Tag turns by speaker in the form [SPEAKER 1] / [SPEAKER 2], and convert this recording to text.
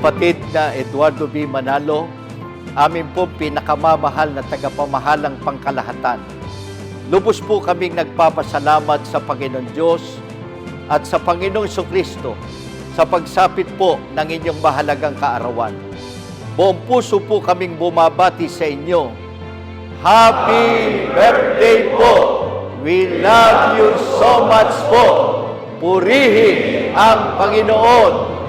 [SPEAKER 1] kapatid na Eduardo B. Manalo, amin po pinakamamahal na tagapamahalang pangkalahatan. Lubos po kaming nagpapasalamat sa Panginoon Diyos at sa Panginoong Jesucristo sa pagsapit po ng inyong mahalagang kaarawan. Buong puso po kaming bumabati sa inyo. Happy birthday po! We love you so much po! Purihin ang Panginoon!